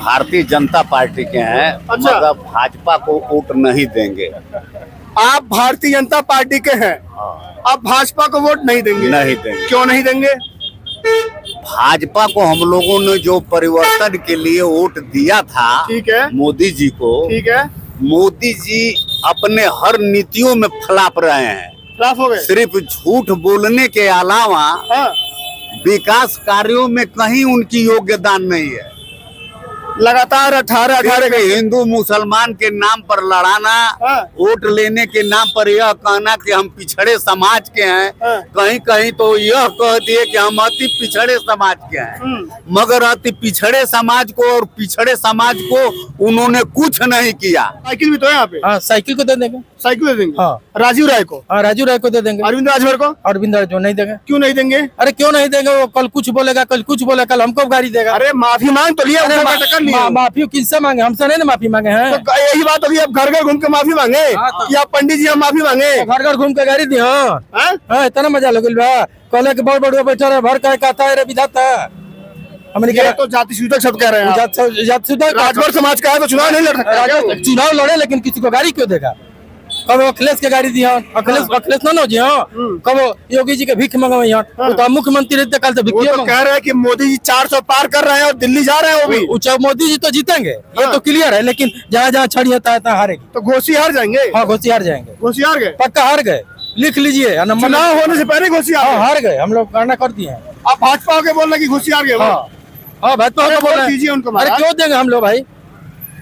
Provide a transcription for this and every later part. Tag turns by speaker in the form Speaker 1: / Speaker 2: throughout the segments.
Speaker 1: Bharatiya Janata party के हैं।
Speaker 2: अच्छा।
Speaker 1: मगर भाजपा को वोट नहीं देंगे।
Speaker 2: आप भारतीय जनता पार्टी के हैं, आप भाजपा को वोट नहीं देंगे?
Speaker 1: नहीं देंगे।
Speaker 2: क्यों नहीं देंगे?
Speaker 1: भाजपा को हम लोगों ने जो परिवर्तन के लिए वोट दिया था,
Speaker 2: ठीक है,
Speaker 1: मोदी जी को,
Speaker 2: ठीक है,
Speaker 1: मोदी जी अपने हर नीतियों में फ्लॉप रहे हैं।
Speaker 2: खिलाफ हो गए।
Speaker 1: सिर्फ झूठ बोलने के अलावा
Speaker 2: हाँ,
Speaker 1: विकास कार्यों में कहीं उनकी योगदान नहीं है।
Speaker 2: लगातार 18
Speaker 1: के हिंदू मुसलमान के नाम पर लड़ाना,
Speaker 2: हाँ।
Speaker 1: वोट लेने के नाम पर यह कहना कि हम पिछड़े समाज के हैं,
Speaker 2: हाँ।
Speaker 1: कहीं कहीं तो यह कह दिए कि हम अति पिछड़े समाज के हैं। मगर अति पिछड़े समाज को और पिछड़े समाज को उन्होंने कुछ नहीं किया।
Speaker 2: साइकिल भी तो है यहाँ पे।
Speaker 3: हाँ, साइकिल को दे देंगे।
Speaker 2: साइकिल दे देंगे।
Speaker 3: हाँ।
Speaker 2: राजीव राय को,
Speaker 3: हाँ, राजू राय को दे देंगे।
Speaker 2: अरविंद राजभर को,
Speaker 3: अरविंद राय जो नहीं देंगे।
Speaker 2: क्यों नहीं देंगे?
Speaker 3: अरे क्यों नहीं देंगे? वो कल कुछ बोलेगा, कल कुछ बोलेगा, कल हमको गाड़ी देगा।
Speaker 2: अरे माफी मांग तो लिया,
Speaker 3: अरे
Speaker 2: टक्कर लिया।
Speaker 3: माफी किससे मांगे? हमसे नहीं ना माफी मांगे हैं।
Speaker 2: तो यही बात होगी, अब घर घर घूम के माफी मांगे या पंडित जी हम माफी मांगे?
Speaker 3: घर घर घूम के गाड़ी दी। हाँ,
Speaker 2: हैं?
Speaker 3: इतना मजा लगे कहले के बहुत बड़े बैठा रहे, भर कहे कहता है रे विधाता हमने
Speaker 2: ये तो जाति सूचक शब्द कह रहे हैं आप। राजभर समाज का है तो चुनाव नहीं लड़ सकता क्या?
Speaker 3: चुनाव लड़े लेकिन किसी को गाड़ी क्यों देगा? कब अखिलेश के गाड़ी दी, अखिलेश ना जी। हाँ, कब योगी जी के भीख मंगवाई। यहाँ तो मुख्यमंत्री रहते कल तो
Speaker 2: वो तो कह रहे हैं कि मोदी जी 400 पार कर रहे हैं और दिल्ली जा रहे हैं। वो भी
Speaker 3: मोदी जी तो जीतेंगे, ये तो क्लियर है, लेकिन जहाँ जहाँ छड़ी होता है हारेगी।
Speaker 2: तो घोसी हार जाएंगे।
Speaker 3: हाँ, घोसी हार जाएंगे,
Speaker 2: घोसी हार गए,
Speaker 3: पक्का हार गए। लिख लीजिए नंबर।
Speaker 2: चुनाव होने से पहले घोसी
Speaker 3: हार गए, हम लोग गणना कर दिए हैं।
Speaker 2: आप भाजपा के बोल रहे कि घोसी हार गए।
Speaker 3: हाँ, भाजपा को बोल रहे
Speaker 2: दीजिए उनको।
Speaker 3: अरे क्यों देंगे हम लोग भाई?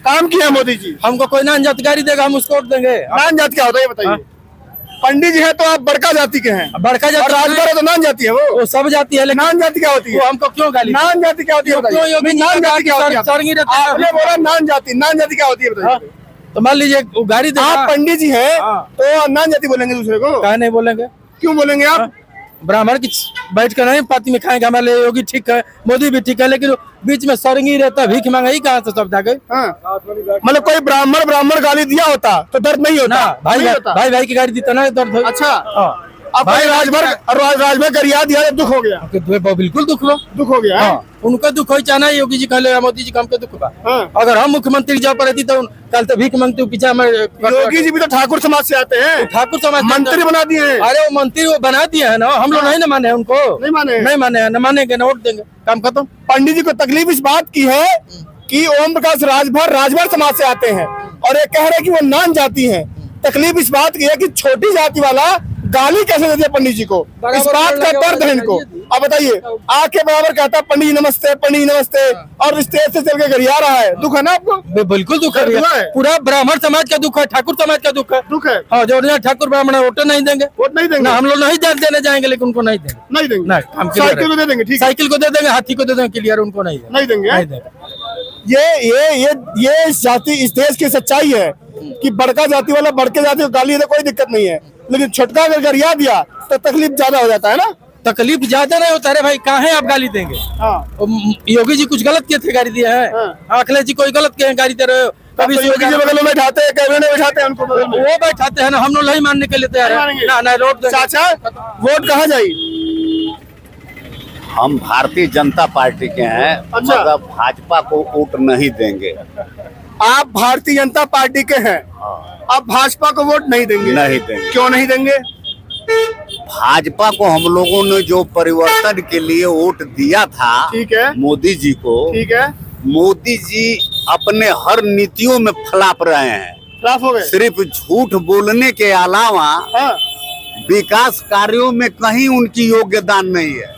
Speaker 2: काम किया मोदी जी।
Speaker 3: हमको कोई नान जात गाड़ी देगा, हम उसको वोट देंगे।
Speaker 2: नान जाति क्या होता है ये बताइए? पंडित जी है तो आप बड़का जाति के हैं,
Speaker 3: बड़का जाति,
Speaker 2: राजभर है तो नान जाति है। वो
Speaker 3: सब जाति है, लेकिन
Speaker 2: नान जाति क्या होती है?
Speaker 3: हमको क्यों गाली?
Speaker 2: नान जाति क्या होती है बताइए? नान जाति क्या होती है? आपने बोला नान जाति, नान जाति क्या होती है बताइए?
Speaker 3: तो मान लीजिए वो गाड़ी देगा।
Speaker 2: आप पंडित जी हैं तो नान जाति बोलेंगे दूसरे को?
Speaker 3: कहा नहीं बोलेंगे?
Speaker 2: क्यों बोलेंगे आप?
Speaker 3: ब्राह्मण की बैठ कर नहीं पाती में खाएंगे। हमारे लिए योगी ठीक है, मोदी भी ठीक है, लेकिन बीच में सरंगी रहता, भीख मांगा, ही कहाँ से सब जाके?
Speaker 2: मतलब कोई ब्राह्मण गाली दिया होता तो दर्द नहीं होता?
Speaker 3: भाई की गाड़ी देता ना दर्द।
Speaker 2: अच्छा, अब भाई राजभर गरिया दिया तो दुख हो गया?
Speaker 3: बिल्कुल दुख
Speaker 2: हो गया।
Speaker 3: उनका दुख हो चाहे योगी जी कहले, मोदी जी का हमको दुख बा। अगर हम मुख्यमंत्री जब पर रहती तो कल तो भीख मांगते पीछे।
Speaker 2: योगी जी भी तो ठाकुर समाज से आते हैं,
Speaker 3: ठाकुर समाज
Speaker 2: मंत्री बना दिए हैं।
Speaker 3: अरे वो मंत्री वो बना दिए है ना, हम लोग नहीं ना माने उनको।
Speaker 2: नहीं माने
Speaker 3: न मानेंगे ना, वोट देंगे, काम खत्म।
Speaker 2: पंडित जी को तकलीफ इस बात की है कि ओम प्रकाश राजभर समाज से आते हैं और ये कह रहे कि वो नान जाति है। तकलीफ इस बात की है कि छोटी जाति वाला गाली कैसे दे दिया पंडित जी को, इस बात का दर्द है इनको। अब बताइए, आग के बराबर कहता पंडित जी नमस्ते, पंडित जी नमस्ते, और स्टेज से चल के गरिया रहा है। दुख है ना आपको?
Speaker 3: बिल्कुल दुख है, पूरा ब्राह्मण समाज का दुख है, ठाकुर समाज का दुख है। हाँ, जो ठाकुर ब्राह्मण है वोट नहीं देंगे, हम लोग नहीं देने जाएंगे, लेकिन उनको नहीं देंगे।
Speaker 2: साइकिल को दे देंगे, ठीक,
Speaker 3: साइकिल को दे देंगे, हाथी को दे देंगे, क्लियर, उनको नहीं देंगे।
Speaker 2: ये इस जाति, इस देश की सच्चाई है कि बड़का जाति वाला बड़के जाति को गाली दे कोई दिक्कत नहीं है, लेकिन छोटका अगर गरिया दिया तो तकलीफ ज्यादा हो जाता है ना?
Speaker 3: तकलीफ ज्यादा नहीं होता। अरे भाई कहाँ आप गाली देंगे? योगी जी कुछ गलत किए थे, गाड़ी दिए हैं। अखिलेश जी कोई गलत किए हैं, गाड़ी दे रहे हो। कभी
Speaker 2: योगी जी बगल में बैठाते हैं, कैबिनेट में बैठाते हैं, उनको
Speaker 3: वो बैठाते हैं ना, हम लोग नहीं मानने के लिए तैयार है ना। वोट
Speaker 2: चाचा, वोट कहाँ जाए?
Speaker 1: हम भारतीय जनता पार्टी के हैं।
Speaker 2: अच्छा।
Speaker 1: मगर भाजपा को वोट नहीं देंगे।
Speaker 2: आप भारतीय जनता पार्टी के हैं, आप भाजपा को वोट नहीं देंगे?
Speaker 1: नहीं देंगे।
Speaker 2: क्यों नहीं देंगे?
Speaker 1: भाजपा को हम लोगों ने जो परिवर्तन के लिए वोट दिया था,
Speaker 2: ठीक है,
Speaker 1: मोदी जी को,
Speaker 2: ठीक है,
Speaker 1: मोदी जी अपने हर नीतियों में फ्लॉप रहे हैं।
Speaker 2: खिलाफ हो गए।
Speaker 1: सिर्फ झूठ बोलने के अलावा विकास कार्यों में कहीं उनकी योगदान नहीं है।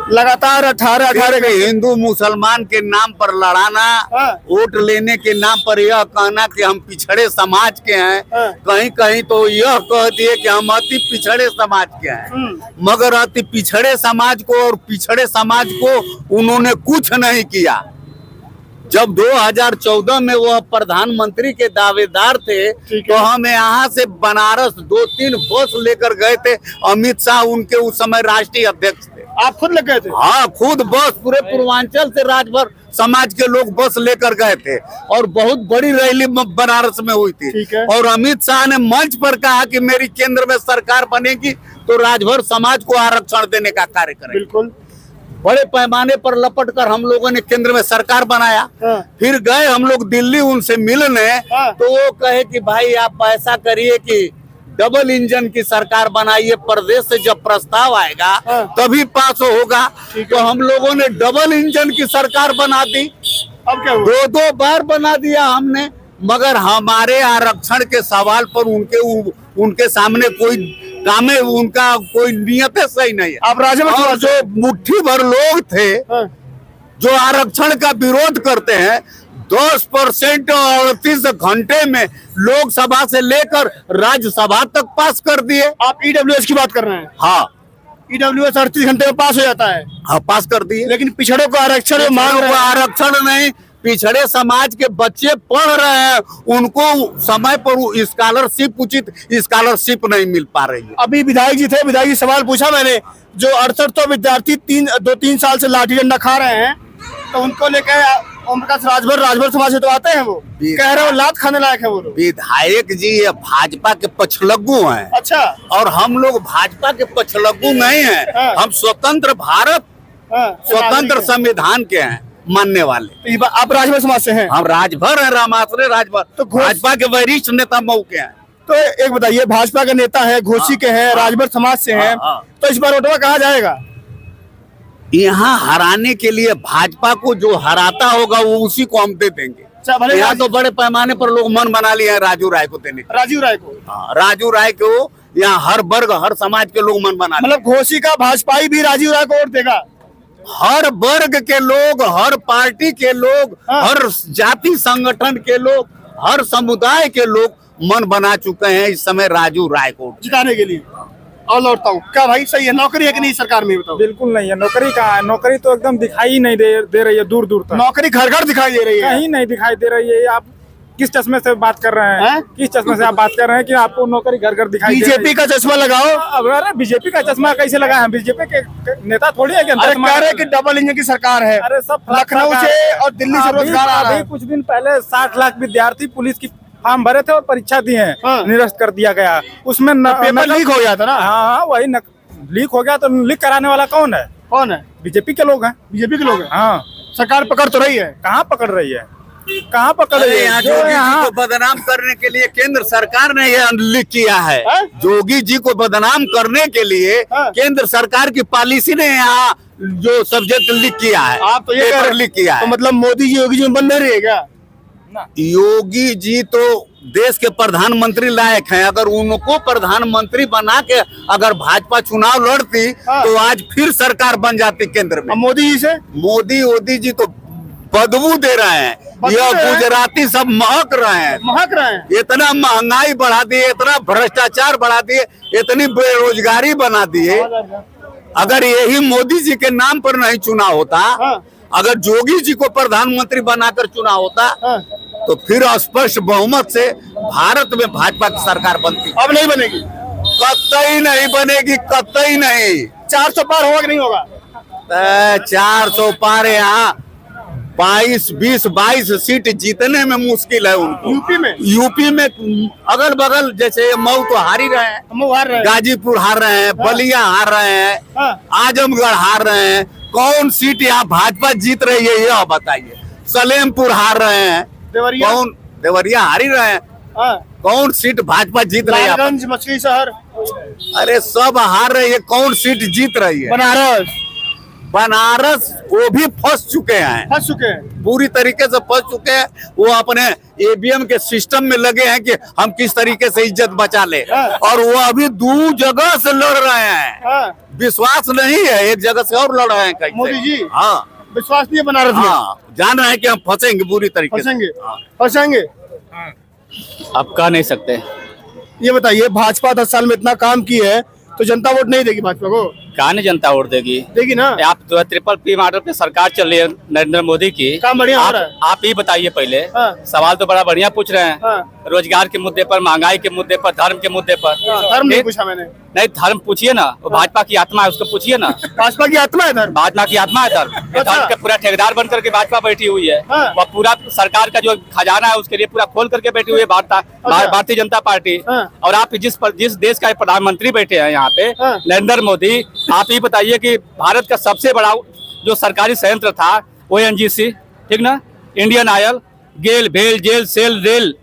Speaker 2: लगातार 18
Speaker 1: के हिंदू मुसलमान के नाम पर लड़ाना, वोट लेने के नाम पर यह कहना कि हम पिछड़े समाज के हैं, कहीं कहीं तो यह कह दिए कि हम अति पिछड़े समाज के हैं। मगर अति पिछड़े समाज को और पिछड़े समाज को उन्होंने कुछ नहीं किया। जब 2014 में वह प्रधानमंत्री के दावेदार थे तो हम यहाँ से बनारस 2-3 बस लेकर गए थे। अमित शाह उनके उस समय राष्ट्रीय अध्यक्ष थे।
Speaker 2: आप खुद लग गए थे?
Speaker 1: हाँ, खुद बस, पूरे पूर्वांचल से राजभर समाज के लोग बस लेकर गए थे और बहुत बड़ी रैली बनारस में हुई थी। और अमित शाह ने मंच पर कहा कि मेरी केंद्र में सरकार बनेगी तो राजभर समाज को आरक्षण देने का कार्य करेंगे।
Speaker 2: बिल्कुल।
Speaker 1: बड़े पैमाने पर लपट कर हम लोगों ने केंद्र में सरकार बनाया। फिर गए हम लोग दिल्ली उनसे मिलने, तो वो कहे कि भाई आप ऐसा करिए कि डबल इंजन की सरकार बनाइए, प्रदेश से जब प्रस्ताव आएगा तभी पास होगा। तो हम लोगों ने डबल इंजन की सरकार बना दी।
Speaker 2: अब क्या हुआ?
Speaker 1: 2 बार बना दिया हमने, मगर हमारे आरक्षण के सवाल पर उनके सामने कोई काम है, उनका कोई नियत सही नहीं है।
Speaker 2: आप राज्य में
Speaker 1: जो मुट्ठी भर लोग थे जो आरक्षण का विरोध करते हैं, 10% 38 घंटे में लोकसभा से लेकर राज्यसभा तक पास कर दिए।
Speaker 2: आप ईडब्ल्यूएस की बात कर रहे हैं?
Speaker 1: हाँ,
Speaker 2: ईडब्ल्यूएस 38 घंटे में पास हो जाता है।
Speaker 1: हाँ, पास कर दिए।
Speaker 2: लेकिन पिछड़ों को आरक्षण मांग रहे हैं।
Speaker 1: आरक्षण नहीं, पिछड़े समाज के बच्चे पढ़ रहे हैं, उनको समय पर स्कॉलरशिप, उचित स्कॉलरशिप नहीं मिल पा रही है।
Speaker 2: अभी विधायक जी थे, विधायक जी सवाल पूछा मैंने, जो 68 विद्यार्थी 2-3 साल से लाठी डंडा खा रहे हैं, तो उनको लेकर ओम प्रकाश राजभर समाज से तो आते हैं, वो कह रहे हो लात खाने लायक है वो लोग।
Speaker 1: विधायक जी ये भाजपा के पछलग्गू हैं।
Speaker 2: अच्छा।
Speaker 1: और हम लोग भाजपा के पछलग्गू नहीं हैं। हम स्वतंत्र भारत, स्वतंत्र संविधान के हैं मानने वाले।
Speaker 2: तो आप राजभर समाज से हैं?
Speaker 1: हम राजभर हैं, रामाश्रय राजभर। तो भाजपा के वरिष्ठ नेता मऊ के हैं।
Speaker 2: तो एक बताइए, भाजपा के नेता है, घोसी के हैं, राजभर समाज से हैं, तो इस बार वोटवा कहाँ जाएगा?
Speaker 1: यहाँ हराने के लिए भाजपा को जो हराता होगा वो उसी को हम दे देंगे। यहाँ तो बड़े पैमाने पर लोग मन बना लिए हैं राजू राय को देने।
Speaker 2: राजू राय को?
Speaker 1: राजू राय को यहाँ हर वर्ग, हर समाज के लोग मन बना,
Speaker 2: मतलब घोसी का भाजपाई भी राजू राय को वोट देगा?
Speaker 1: हर वर्ग के लोग, हर पार्टी के लोग, हर जाति संगठन के लोग, हर समुदाय के लोग मन बना चुके हैं इस समय राजू राय को
Speaker 2: जिताने के लिए। और लौटता हूँ, क्या भाई सही है? नौकरी है कि नहीं सरकार में? बताओ।
Speaker 4: बिल्कुल नहीं है। नौकरी कहाँ है? नौकरी तो एकदम दिखाई ही नहीं दे रही है, दूर दूर तक।
Speaker 2: नौकरी घर घर दिखाई दे रही है?
Speaker 4: कहीं नहीं दिखाई दे रही है। आप किस चश्मे से बात कर रहे हैं? किस चश्मे से आप बात कर रहे हैं कि आपको नौकरी घर घर दिखाई दे रही है?
Speaker 2: बीजेपी का चश्मा लगाओ।
Speaker 4: अरे बीजेपी का चश्मा कैसे लगाए हैं? बीजेपी के नेता थोड़ी है कि
Speaker 2: कह रहे कि डबल इंजन की सरकार है।
Speaker 4: अरे सब
Speaker 2: लखनऊ से और दिल्ली से रोजगार आ रहा है।
Speaker 4: कुछ दिन पहले 60 लाख विद्यार्थी पुलिस की फॉर्म भरे थे और परीक्षा दिए हैं, निरस्त कर दिया गया। उसमें
Speaker 2: पेपर लीक हो गया था ना?
Speaker 4: हाँ, वही लीक हो गया। तो लीक कराने वाला कौन है?
Speaker 2: कौन है?
Speaker 4: बीजेपी के लोग हैं।
Speaker 2: बीजेपी के लोग हैं?
Speaker 4: हाँ।
Speaker 2: सरकार पकड़ तो रही है?
Speaker 4: कहाँ पकड़ रही है? कहाँ पकड़ रही है?
Speaker 1: जोगी जी को बदनाम करने के लिए केंद्र सरकार ने यह लीक किया है। जोगी जी को बदनाम करने के लिए केंद्र सरकार की पॉलिसी ने यहाँ जो सब्जेक्ट लीक किया है,
Speaker 2: आप तो ये
Speaker 1: पेपर लीक किया है।
Speaker 2: तो मतलब मोदी जी योगी जी में बंद नहीं रही है क्या?
Speaker 1: योगी जी तो देश के प्रधानमंत्री लायक हैं। अगर उनको प्रधानमंत्री बना के अगर भाजपा चुनाव लड़ती तो आज फिर सरकार बन जाती केंद्र में।
Speaker 2: मोदी जी से?
Speaker 1: मोदी जी तो बदबू दे रहे हैं। यह गुजराती सब महक रहे हैं। इतना महंगाई बढ़ा दिए, इतना भ्रष्टाचार बढ़ा दिए, इतनी बेरोजगारी बना दिए। अगर यही मोदी जी के नाम पर नहीं चुनाव होता, अगर जोगी जी को प्रधानमंत्री बनाकर चुनाव होता तो फिर स्पष्ट बहुमत से भारत में भाजपा की सरकार बनती।
Speaker 2: अब नहीं बनेगी?
Speaker 1: कतई नहीं बनेगी, कतई नहीं।
Speaker 2: 400 पार होगा कि नहीं होगा?
Speaker 1: 400 पार यहाँ 22 सीट जीतने में मुश्किल है उनको। यूपी में अगल बगल जैसे मऊ तो हार ही रहे हैं, गाजीपुर हार रहे हैं, बलिया हार रहे हैं, आजमगढ़ हार रहे हैं। कौन सीट यहाँ भाजपा जीत रही है यह बताइए। सलेमपुर हार रहे हैं, कौन? देवरिया हार ही रहे हैं। कौन सीट भाजपा जीत रही है?
Speaker 2: मछली शहर,
Speaker 1: अरे सब हार रही है, कौन सीट जीत रही है? बनारस वो भी फंस चुके हैं, पूरी तरीके से फंस चुके हैं। वो अपने ईवीएम के सिस्टम में लगे हैं कि हम किस तरीके से इज्जत बचा ले, और वो अभी 2 जगह से लड़ रहे हैं। विश्वास नहीं है, एक जगह से और लड़ रहे हैं कैसे?
Speaker 2: मोदी जी?
Speaker 1: हाँ,
Speaker 2: विश्वास नहीं है बनारस में?
Speaker 1: हाँ, जान रहे हैं कि हम फंसेंगे पूरी तरीके से।
Speaker 2: फंसेंगे?
Speaker 5: आप कह नहीं सकते।
Speaker 2: ये बताइए, भाजपा 10 साल में इतना काम की है तो जनता वोट नहीं देगी भाजपा को?
Speaker 5: कहा नहीं जनता वोट देगी
Speaker 2: ना?
Speaker 5: आप तो ट्रिपल पी मॉडल पे सरकार चल रही है नरेंद्र मोदी की।
Speaker 2: काम बढ़िया हो रहा है।
Speaker 5: आप ही बताइए पहले। सवाल तो बड़ा बढ़िया पूछ रहे हैं। रोजगार के मुद्दे पर, महंगाई के मुद्दे पर, धर्म के मुद्दे पर।
Speaker 2: धर्म नहीं पूछा मैंने।
Speaker 5: नहीं, धर्म पूछिए ना, वो भाजपा की आत्मा है, उसको पूछिए ना।
Speaker 2: भाजपा की आत्मा है धर्म?
Speaker 5: भाजपा की आत्मा है धर्म। धर्म का पूरा ठेकेदार बन करके भाजपा बैठी हुई है। वह पूरा सरकार का जो खजाना है उसके लिए पूरा खोल करके बैठी हुई है भारतीय जनता पार्टी। और आप जिस देश का प्रधानमंत्री बैठे हैं यहाँ पे, नरेंद्र मोदी, आप ही बताइए कि भारत का सबसे बड़ा जो सरकारी संयंत्र था ONGC, ठीक ना, इंडियन ऑयल, गेल, भेल, जेल, सेल, रेल,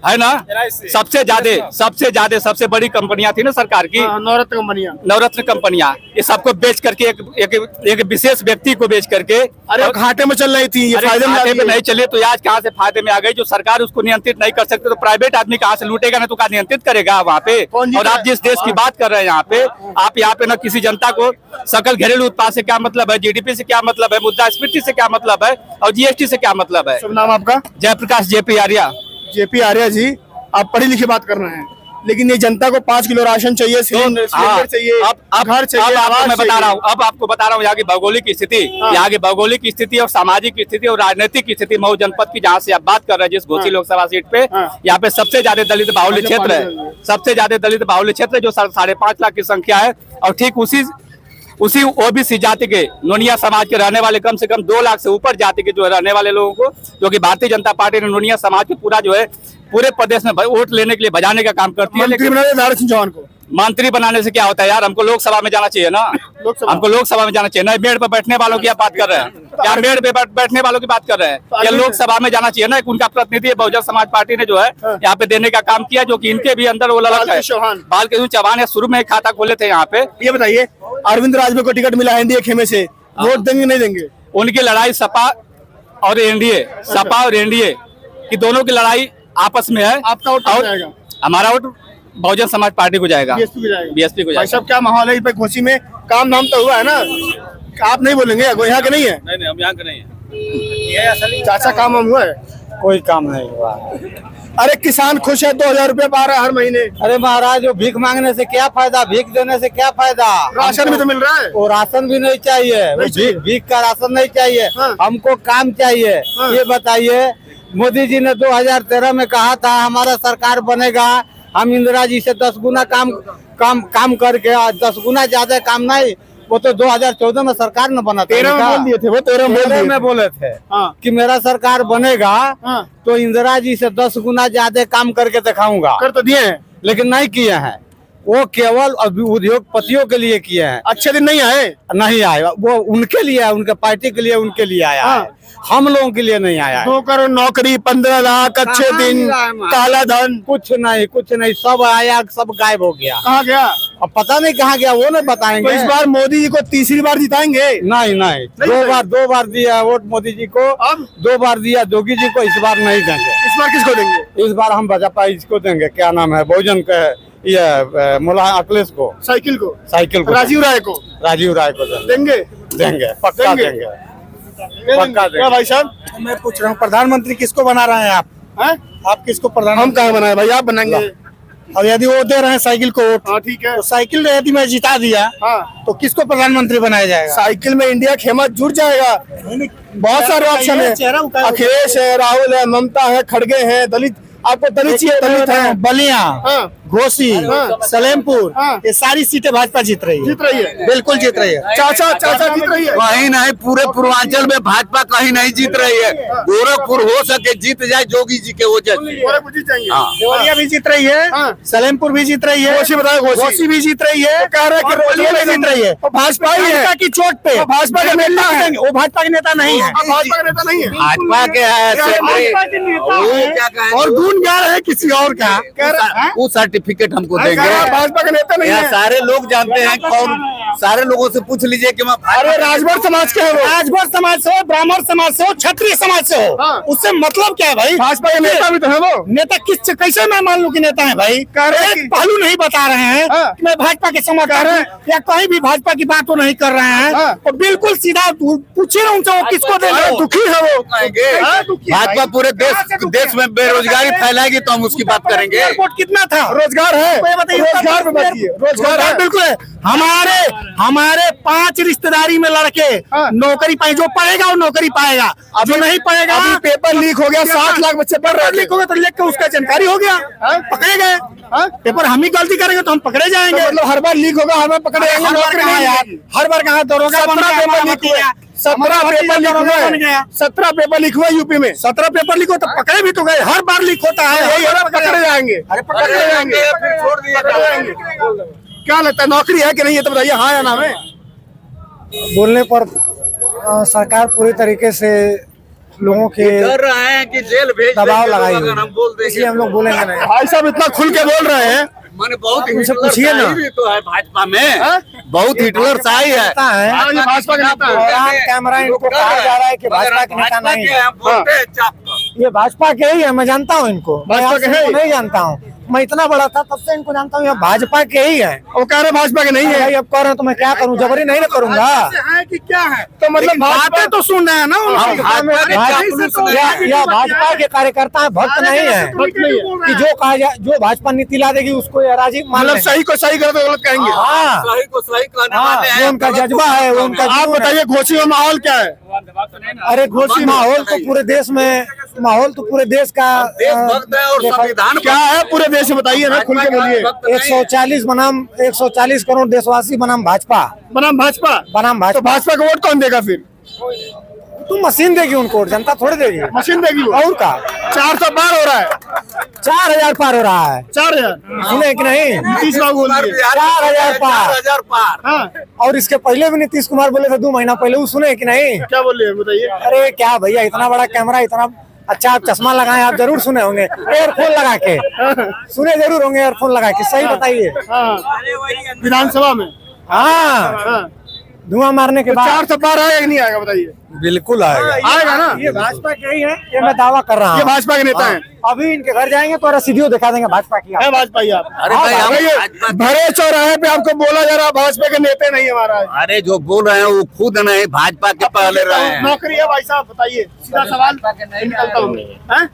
Speaker 5: है ना, सबसे ज्यादा सबसे बड़ी कंपनियां थी ना सरकार की, नवरत्न कंपनियां, ये सबको बेच करके एक विशेष व्यक्ति को बेच करके,
Speaker 2: अरे घाटे में चल रही थी, ये
Speaker 5: फायदे में नहीं चले तो आज कहाँ से फायदे में आ गई। जो सरकार उसको नियंत्रित नहीं कर सकते तो प्राइवेट आदमी कहाँ से लूटेगा, ना तो कहाँ नियंत्रित करेगा वहाँ पे। और आप जिस देश की बात कर रहे हैं आप यहाँ पे ना किसी जनता को सकल घरेलू उत्पाद से क्या मतलब है, GDP से क्या मतलब है, मुद्रास्फीति से क्या मतलब है, और GST से क्या मतलब है।
Speaker 2: शुभ नाम आपका?
Speaker 5: जयप्रकाश JP आर्या।
Speaker 2: JP आर्या जी, आप पढ़ी लिखी बात कर रहे हैं, लेकिन ये जनता को 5 किलो राशन चाहिए, सिलेंडर चाहिए, घर चाहिए,
Speaker 5: अब आपको बता रहा हूँ यहाँ की भौगोलिक स्थिति, यहाँ की भौगोलिक स्थिति और सामाजिक स्थिति और राजनीतिक स्थिति मऊ जनपद की, जहाँ से आप बात कर रहे हैं, जिस घोसी लोकसभा सीट पे, यहाँ पे सबसे ज्यादा दलित बाहुल्य क्षेत्र है, सबसे ज्यादा दलित बाहुल्य क्षेत्र है, जो 5.5 लाख की संख्या है। और ठीक उसी OBC जाति के नोनिया समाज के रहने वाले कम से कम 2 लाख से ऊपर जाति के जो रहने वाले लोगों को, जो कि भारतीय जनता पार्टी ने नोनिया समाज के पूरा जो है पूरे प्रदेश में वोट लेने के लिए बजाने का काम करती है। लेकिन
Speaker 2: दारा चौहान को
Speaker 5: मंत्री बनाने से क्या होता है यार, हमको लोकसभा में जाना चाहिए ना, हमको लोकसभा में जाना चाहिए ना। मेड़ पर बैठने वालों की आप बात कर रहे हैं, क्या मेड़ पे बैठने वालों की बात कर रहे हैं, या लोकसभा में जाना चाहिए ना। उनका प्रतिनिधि बहुजन समाज पार्टी ने जो है यहाँ पे देने का काम किया, जो कि इनके भी अंदर वो ललक है। बालकृष्ण चौहान है, शुरू में खाता खोले थे यहाँ पे।
Speaker 2: ये बताइए, अरविंद राजभर को टिकट मिला NDA खेमे से, वोट देंगे नहीं देंगे?
Speaker 5: उनकी लड़ाई सपा और NDA की दोनों की लड़ाई आपस में है।
Speaker 2: आपका वोट जाएगा?
Speaker 5: हमारा वोट बहुजन समाज पार्टी को जाएगा, BSP को जाएगा।
Speaker 2: भाई साहब, क्या माहौल है पे घोसी में? काम नाम तो हुआ है ना, आप नहीं बोलेंगे? यहाँ के नहीं है?
Speaker 5: नहीं, हम यहाँ के नहीं है।
Speaker 2: चाचा, काम हम हुआ है?
Speaker 3: कोई काम नहीं हुआ।
Speaker 2: अरे किसान खुश है, 2000 रुपए पा रहा है हर महीने।
Speaker 3: अरे महाराज, वो भीख मांगने से क्या फायदा, भीख देने से क्या फायदा?
Speaker 2: राशन भी तो मिल रहा है।
Speaker 3: वो राशन भी नहीं चाहिए, भीख का राशन नहीं चाहिए, हमको काम चाहिए। ये बताइए, मोदी जी ने 2013 में कहा था हमारा सरकार बनेगा, हम इंदिरा जी से 10 गुना काम करके, 10 गुना ज्यादा काम नहीं, वो तो 2014 में सरकार ने बना था।
Speaker 2: 13 में बोल दिए थे, वो 13
Speaker 3: में बोले थे कि मेरा सरकार बनेगा तो इंदिरा जी से 10 गुना ज्यादा काम करके दिखाऊंगा।
Speaker 2: कर तो दिए हैं,
Speaker 3: लेकिन नहीं किए हैं। वो केवल उद्योगपतियों के लिए किए हैं।
Speaker 2: अच्छे दिन नहीं आए,
Speaker 3: वो उनके लिए, उनके पार्टी के लिए, उनके लिए आया है, हम लोगों के लिए नहीं आया।
Speaker 2: 2 करोड़ नौकरी, 15 लाख, अच्छे दिन, काला धन,
Speaker 3: कुछ नहीं, सब आया, सब गायब हो गया।
Speaker 2: कहाँ गया?
Speaker 3: अब पता नहीं कहाँ गया, वो नहीं बताएंगे।
Speaker 2: तो इस बार मोदी जी को तीसरी बार जिताएंगे?
Speaker 3: नहीं, 2 बार दिया वोट मोदी जी को, अब 2 बार दिया जोगी जी को, इस बार नहीं देंगे।
Speaker 2: इस बार किसको देंगे?
Speaker 3: इस बार हम भाजपा इसको देंगे, क्या नाम है, बहुजन के, ये मुला अखिलेश को, साइकिल को,
Speaker 2: राजीव राय को देंगे,
Speaker 3: पक्का देंगे।
Speaker 2: क्या भाई साहब,
Speaker 3: मैं पूछ रहा हूँ, प्रधानमंत्री किसको बना रहे हैं आप? आप किसको प्रधानमंत्री?
Speaker 2: हम कहाँ बनाए भाई, आप बनाएंगे।
Speaker 3: और यदि वो दे रहे हैं साइकिल को वोट,
Speaker 2: ठीक है,
Speaker 3: तो साइकिल यदि मैं जिता दिया तो किसको प्रधानमंत्री बनाया जाएगा?
Speaker 2: साइकिल में इंडिया खेमा जुड़ जाएगा। बहुत सारे ऑप्शन है, अखिलेश है, राहुल है, ममता है, खड़गे है, दलित, आपको दलित चाहिए? दलित है,
Speaker 3: बलिया, घोसी, सलेमपुर, ये सारी सीटें भाजपा जीत रही है, बिल्कुल जीत रही है।
Speaker 2: चाचा जीत रही है?
Speaker 1: कहीं नहीं, पूरे पूर्वांचल में भाजपा कहीं नहीं जीत रही है। गोरखपुर हो सके जीत जाए जोगी जी के वजह से।
Speaker 3: देवरिया भी जीत रही है, सलेमपुर भी जीत रही है, घोसी भी जीत रही है,
Speaker 2: कह रहे कि
Speaker 3: बलिया भी जीत रही है।
Speaker 2: भाजपा ही है
Speaker 3: की चोट पे
Speaker 2: भाजपा का नेता है,
Speaker 3: वो भाजपा के नेता नहीं है,
Speaker 2: भाजपा का नेता नहीं है,
Speaker 1: भाजपा के है।
Speaker 2: और गुण गा रहे हैं किसी और का,
Speaker 1: वो सर्टिफिकेट हमको देंगे।
Speaker 2: भाजपा का नेता नहीं है।
Speaker 1: सारे लोग जानते हैं कौन, सारे लोगों से पूछ लीजिए कि मैं
Speaker 2: अरे राजभर समाज के हो,
Speaker 3: राजभर समाज से हो, ब्राह्मण समाज से हो, क्षत्रिय समाज से हो, उससे मतलब क्या है भाई?
Speaker 2: भाजपा के नेता भी तो है वो।
Speaker 3: नेता कैसे मैं मान लूं कि नेता है भाई? एक पहलू नहीं बता रहे हैं कि मैं भाजपा के समर्थक हूं या कहीं भी भाजपा की बात तो नहीं कर रहे हैं, और बिल्कुल सीधा पूछिए ना उनसे, वो किसको देंगे?
Speaker 2: दुखी है वो,
Speaker 1: भाजपा पूरे देश में बेरोजगारी फैलाएगी तो हम उसकी बात करेंगे।
Speaker 3: एयरपोर्ट कितना था?
Speaker 2: रोजगार है, रोजगार पे बात कीजिए, रोजगार है,
Speaker 3: बिल्कुल है। हमारे 5 रिश्तेदारी में लड़के नौकरी पाए, जो पढ़ेगा वो नौकरी पाएगा, जो नहीं पाएगा।
Speaker 2: अभी पेपर लीक हो गया, 60 लाख बच्चे पढ़ रहे,
Speaker 3: लीक हो गया तो लिख के उसका जानकारी हो गया, पकड़े गए। पेपर हम ही गलती करेंगे तो हम पकड़े जाएंगे।
Speaker 2: मतलब हर बार लीक होगा, हर बार पकड़े जाएंगे।
Speaker 3: नौकरी नहीं यार, हर बार कहाँ दरोगा
Speaker 2: 17 पेपर लीक हुए, 17 पेपर लीक हुआ यूपी में,
Speaker 3: 17 पेपर लीक हो तो पकड़े भी तो गए, हर बार लीक होता है,
Speaker 2: पकड़े जाएंगे।
Speaker 3: अरे पकड़े जाएंगे।
Speaker 2: क्या लगता है, नौकरी है कि नहीं, ये तो बताइए, हाँ या ना? में
Speaker 3: बोलने पर सरकार पूरी तरीके से लोगों के
Speaker 1: डर रहे हैं कि जेल भेज
Speaker 3: दबाव
Speaker 1: देंगे
Speaker 3: लगाई
Speaker 1: लोग, अगर हम बोल
Speaker 3: हुई,
Speaker 1: देंगे
Speaker 3: इसलिए हम लोग बोलेंगे नहीं।
Speaker 2: भाई साहब इतना खुल के बोल रहे हैं।
Speaker 1: मैंने बहुत
Speaker 3: उनसे
Speaker 1: हिटलर
Speaker 3: पूछिए ना।
Speaker 1: शाही भी तो है भाजपा में, बहुत हिटलर शाही है।
Speaker 3: नेता है।
Speaker 2: हाँ, ये भाजपा के नेता है।
Speaker 3: और आप कैमरा इनको कहा जा रहा है कि भाजपा के नेता नहीं है।
Speaker 1: बोलते हैं चाप कर।
Speaker 3: ये भाजपा के ही है, मैं जानता हूँ इनको, मैं
Speaker 2: भाजपा के
Speaker 3: आपसे
Speaker 2: है?
Speaker 3: इनको नहीं जानता हूँ, मैं इतना बड़ा था तब से इनको जानता हूँ, ये भाजपा के ही है।
Speaker 2: वो कह रहे भाजपा के नहीं है।
Speaker 3: भाई अब कह रहे हैं तो मैं क्या करूँ, जबरी नहीं ना करूंगा।
Speaker 2: है कि क्या है? तो मतलब भाजपा तो सुन रहे हैं ना उनकी।
Speaker 3: या भाजपा के कार्यकर्ता है, भक्त नहीं है कि जो कहा जाए, जो भाजपा नीति ला देगी उसको ये राजी मान
Speaker 2: मतलब
Speaker 3: लेंगे।
Speaker 2: सही को सही करे तो गलत कहेंगे।
Speaker 3: हाँ
Speaker 1: सही को सही कहने
Speaker 3: हाँ,
Speaker 1: वाले हैं,
Speaker 3: वो उनका
Speaker 1: गलत को
Speaker 3: जज्बा है, वो उनका
Speaker 2: आप बताइए घोषी में माहौल क्या है?
Speaker 3: अरे घोषी माहौल तो पूरे देश में, माहौल तो पूरे देश का
Speaker 1: देशभक्त है और संविधान
Speaker 2: क्या है पूरे देश में बताइए ना, खुल के बोलिए।
Speaker 3: 140 बनाम 140 करोड़ देशवासी बनाम भाजपा,
Speaker 2: बनाम भाजपा।
Speaker 3: बनाम
Speaker 2: तो
Speaker 3: भाजपा।
Speaker 2: भाजपा का वोट कौन देगा फिर?
Speaker 3: तुम मशीन देगी उनको, जनता थोड़ी देगी।
Speaker 2: मशीन देगी वो।
Speaker 3: और का
Speaker 2: 400 पार हो रहा है।
Speaker 3: 4000 पार हो रहा है,
Speaker 2: 4000
Speaker 3: सुने कि नहीं?
Speaker 2: नीतीश बाबू बोल दिए।
Speaker 3: 4000 पार।
Speaker 1: 4000 पार।
Speaker 2: हाँ,
Speaker 3: और इसके पहले भी नीतीश कुमार बोले थे 2 महीना पहले, वो सुने कि नहीं?
Speaker 2: क्या बोल रहे हैं बताइए।
Speaker 3: अरे क्या भैया, इतना बड़ा कैमरा, इतना अच्छा आप चश्मा लगाए, आप जरूर सुने होंगे एयरफोन लगा के, सुने जरूर होंगे एयरफोन लगा के, सही बताइए।
Speaker 2: हाँ, विधानसभा में।
Speaker 3: हाँ,
Speaker 2: हाँ,
Speaker 3: धुआं मारने के
Speaker 2: तो
Speaker 3: बाद
Speaker 2: 400 पार आएगा कि नहीं आएगा बताइए।
Speaker 3: बिल्कुल आएगा।
Speaker 2: आएगा ना?
Speaker 3: ये भाजपा के ही है, ये मैं दावा कर रहा
Speaker 2: ये
Speaker 3: हूँ।
Speaker 2: भाजपा के नेता हैं।
Speaker 3: अभी इनके घर जाएंगे तो रसीदियो दिखा देंगे भाजपा की।
Speaker 2: है भाजपा ही आप?
Speaker 1: अरे भाई, हम भाजपा-
Speaker 2: भरे चौराहे पे आपको बोला जा रहा है भाजपा के नेता नहीं है महाराज।
Speaker 1: अरे जो बोल रहे हैं वो खुद नहीं, भाजपा के पहले रहे हैं।
Speaker 2: नौकरी है भाई साहब, बताइए सीधा सवाल निकलता हूँ। हैं?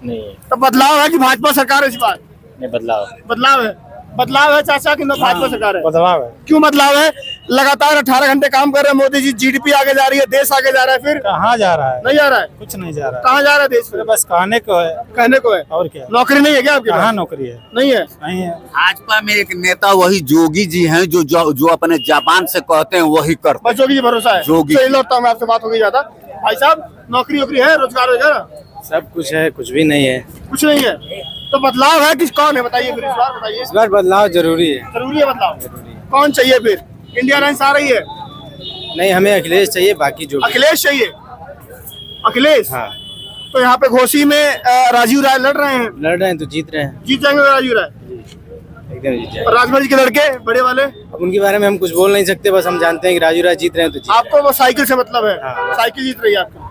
Speaker 2: तो बदलाव है कि भाजपा सरकार है इस बार? बदलाव है। बदलाव है चाचा कि भाजपा सरकार है?
Speaker 3: बदलाव है।
Speaker 2: क्यों बदलाव है? लगातार 18 घंटे काम कर रहे हैं मोदी जी, जीडीपी आगे जा रही है, देश आगे जा रहा है, फिर
Speaker 3: कहाँ जा रहा है?
Speaker 2: नहीं जा रहा है?
Speaker 3: कुछ नहीं जा रहा
Speaker 2: कहाँ जा रहा है देश में?
Speaker 3: है, बस कहने को है,
Speaker 2: कहने को है।
Speaker 3: और क्या?
Speaker 2: नौकरी नहीं है क्या आपके
Speaker 3: कहाँ
Speaker 2: पास?
Speaker 3: नौकरी है?
Speaker 2: नहीं है।
Speaker 3: नहीं है।
Speaker 1: भाजपा में एक नेता वही जोगी जी हैं, जो अपने जबान से कहते हैं वही करते
Speaker 2: बस जोगी जी भरोसा है।
Speaker 1: जोगी।
Speaker 2: सही लौटता हूँ मैं, आपसे बात हो गई ज्यादा। भाई साहब नौकरी वोकरी है, रोजगार वगैरह
Speaker 3: सब कुछ है, कुछ भी नहीं है।
Speaker 2: कुछ नहीं है। तो बदलाव है किस कौन है बताइए फिर, इस बार बताइए।
Speaker 3: इस बार बदलाव जरूरी है।
Speaker 2: जरूरी है बदलाव? कौन चाहिए फिर? इंडिया लाइन्स आ रही है?
Speaker 3: नहीं, हमें अखिलेश चाहिए, बाकी जो
Speaker 2: अखिलेश चाहिए। अखिलेश?
Speaker 3: हाँ,
Speaker 2: तो यहाँ पे घोसी में राजीव राय लड़ रहे हैं,
Speaker 3: लड़ रहे हैं तो जीत रहे हैं,
Speaker 2: जीत जाएंगे राजीव राय।
Speaker 3: एकदम जीत जाएंगे।
Speaker 2: और राजभर जी के लड़के बड़े वाले,
Speaker 3: अब उनके बारे में हम कुछ बोल नहीं सकते, बस हम जानते हैं कि राजू राय जीत रहे हैं तो जीत।
Speaker 2: आपको वो साइकिल से मतलब है?
Speaker 3: हाँ।
Speaker 2: साइकिल जीत रही है आपकी।